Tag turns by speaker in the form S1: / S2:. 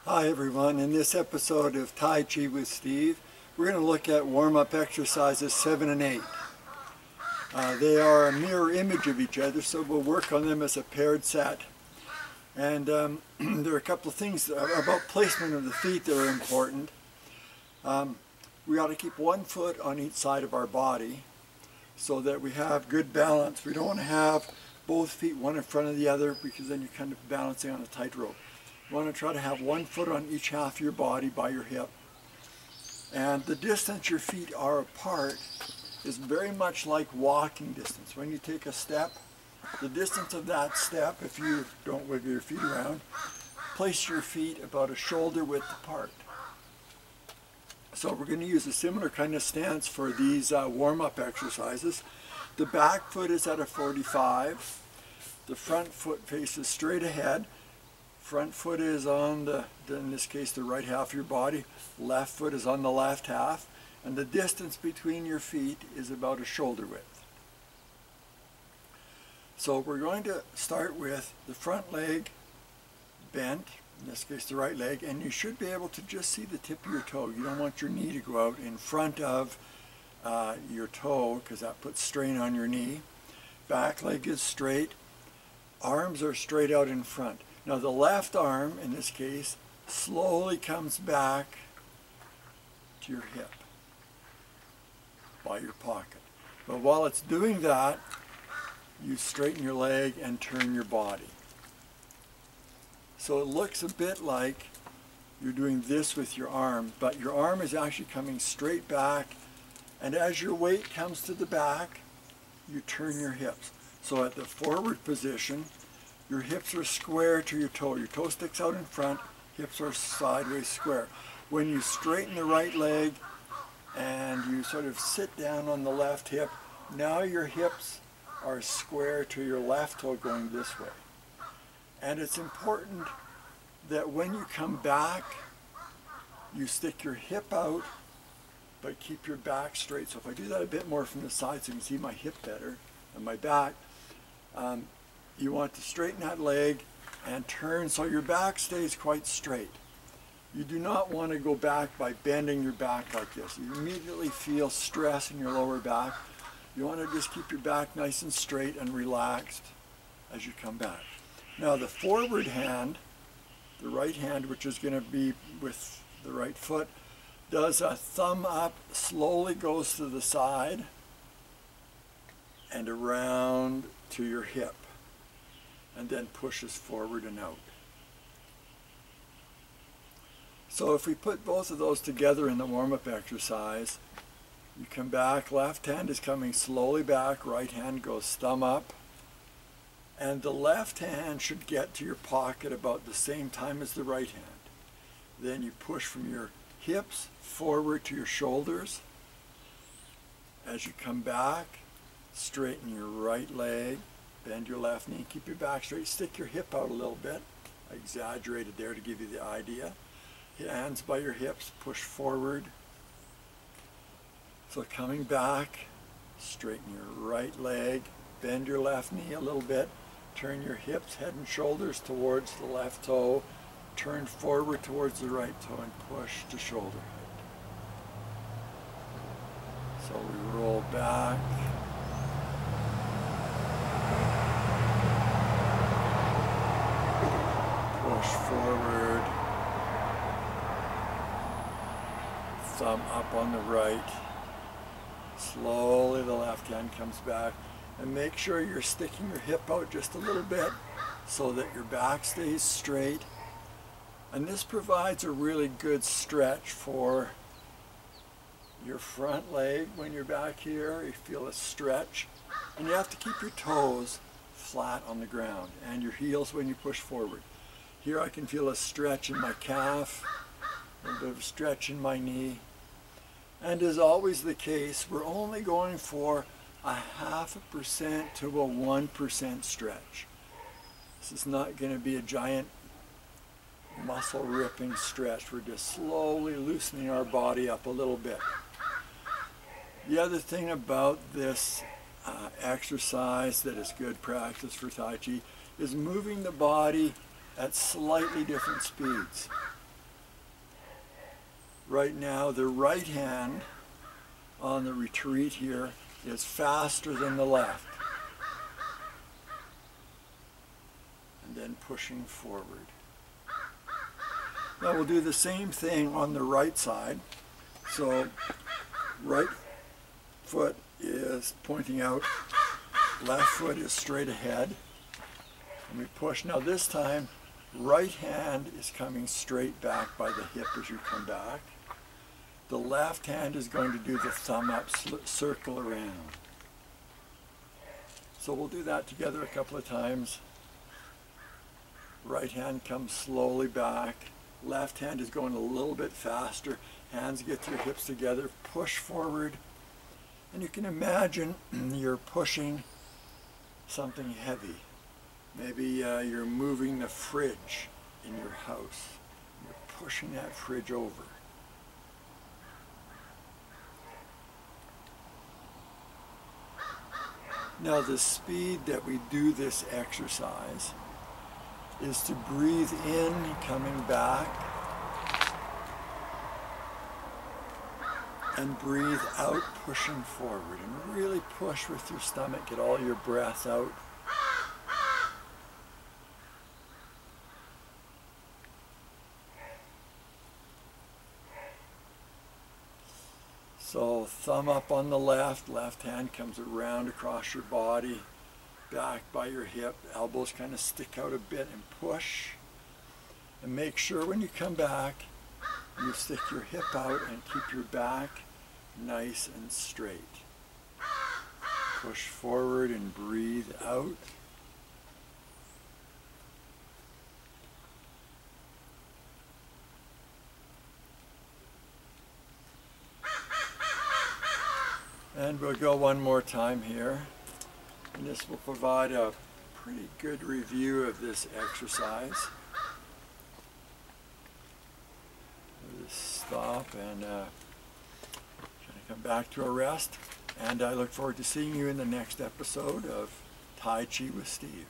S1: Hi everyone, in this episode of Tai Chi with Steve, we're going to look at warm-up exercises 7 and 8. They are a mirror image of each other, so we'll work on them as a paired set. And there are a couple of things about placement of the feet that are important. We ought to keep one foot on each side of our body so that we have good balance. We don't want to have both feet one in front of the other because then you're kind of balancing on a tightrope. You want to try to have one foot on each half of your body by your hip. And the distance your feet are apart is very much like walking distance. When you take a step, the distance of that step, if you don't wiggle your feet around, place your feet about a shoulder width apart. So we're going to use a similar kind of stance for these warm-up exercises. The back foot is at a 45. The front foot faces straight ahead. Front foot is on in this case, the right half of your body. Left foot is on the left half. And the distance between your feet is about a shoulder width. So we're going to start with the front leg bent, in this case the right leg, and you should be able to just see the tip of your toe. You don't want your knee to go out in front of your toe because that puts strain on your knee. Back leg is straight. Arms are straight out in front. Now the left arm, in this case, slowly comes back to your hip by your pocket. But while it's doing that, you straighten your leg and turn your body. So it looks a bit like you're doing this with your arm, but your arm is actually coming straight back, and as your weight comes to the back, you turn your hips. So at the forward position, your hips are square to your toe. Your toe sticks out in front, hips are sideways square. When you straighten the right leg and you sort of sit down on the left hip, now your hips are square to your left toe going this way. And it's important that when you come back, you stick your hip out, but keep your back straight. So if I do that a bit more from the side so you can see my hip better and my back, you want to straighten that leg and turn so your back stays quite straight. You do not want to go back by bending your back like this. You immediately feel stress in your lower back. You want to just keep your back nice and straight and relaxed as you come back. Now the forward hand, the right hand, which is going to be with the right foot, does a thumb up, slowly goes to the side and around to your hip, and then pushes forward and out. So if we put both of those together in the warm-up exercise, you come back, left hand is coming slowly back, right hand goes thumb up, and the left hand should get to your pocket about the same time as the right hand. Then you push from your hips forward to your shoulders. As you come back, straighten your right leg, bend your left knee, keep your back straight, stick your hip out a little bit. I exaggerated there to give you the idea. Hands by your hips, push forward. So coming back, straighten your right leg, bend your left knee a little bit, turn your hips, head and shoulders towards the left toe, turn forward towards the right toe and push to shoulder height. So we roll back. Push forward, thumb up on the right, slowly the left hand comes back, and make sure you're sticking your hip out just a little bit so that your back stays straight. And this provides a really good stretch for your front leg. When you're back here, you feel a stretch, and you have to keep your toes flat on the ground and your heels when you push forward. Here I can feel a stretch in my calf, a little bit of a stretch in my knee. And as always the case, we're only going for a 0.5% to a 1% stretch. This is not going to be a giant muscle ripping stretch. We're just slowly loosening our body up a little bit. The other thing about this exercise that is good practice for Tai Chi is moving the body at slightly different speeds. Right now, the right hand on the retreat here is faster than the left. And then pushing forward. Now we'll do the same thing on the right side. So right foot is pointing out, left foot is straight ahead. And we push. Now this time, right hand is coming straight back by the hip as you come back. The left hand is going to do the thumb up circle around. So we'll do that together a couple of times. Right hand comes slowly back. Left hand is going a little bit faster. Hands get to your hips together. Push forward. And you can imagine you're pushing something heavy. Maybe you're moving the fridge in your house. You're pushing that fridge over. Now the speed that we do this exercise is to breathe in, coming back, and breathe out, pushing forward. And really push with your stomach, get all your breath out. So thumb up on the left, left hand comes around across your body, back by your hip, elbows kind of stick out a bit and push. And make sure when you come back, you stick your hip out and keep your back nice and straight. Push forward and breathe out. And we'll go one more time here. And this will provide a pretty good review of this exercise. We'll just stop and come back to a rest. And I look forward to seeing you in the next episode of Tai Chi with Steve.